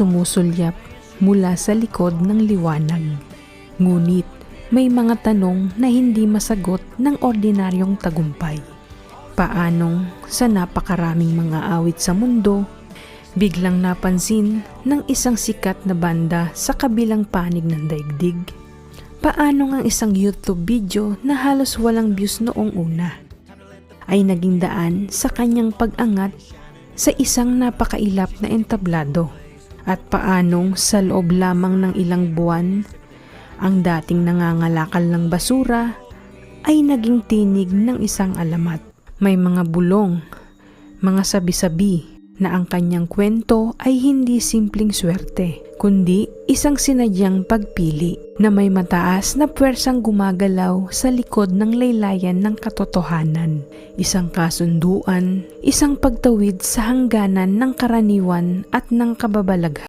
sumusulyap mula sa likod ng liwanag. Ngunit may mga tanong na hindi masagot ng ordinaryong tagumpay. Paanong sa napakaraming mga awit sa mundo, biglang napansin ng isang sikat na banda sa kabilang panig ng daigdig? Paano ang isang YouTube video na halos walang views noong una ay naging daan sa kanyang pag-angat sa isang napakailap na entablado? At paanong sa loob lamang ng ilang buwan, ang dating nangangalakal ng basura ay naging tinig ng isang alamat? May mga bulong, mga sabi-sabi na ang kanyang kwento ay hindi simpleng swerte, kundi isang sinadyang pagpili na may mataas na puwersang gumagalaw sa likod ng laylayan ng katotohanan. Isang kasunduan, isang pagtawid sa hangganan ng karaniwan at ng kababalaghan.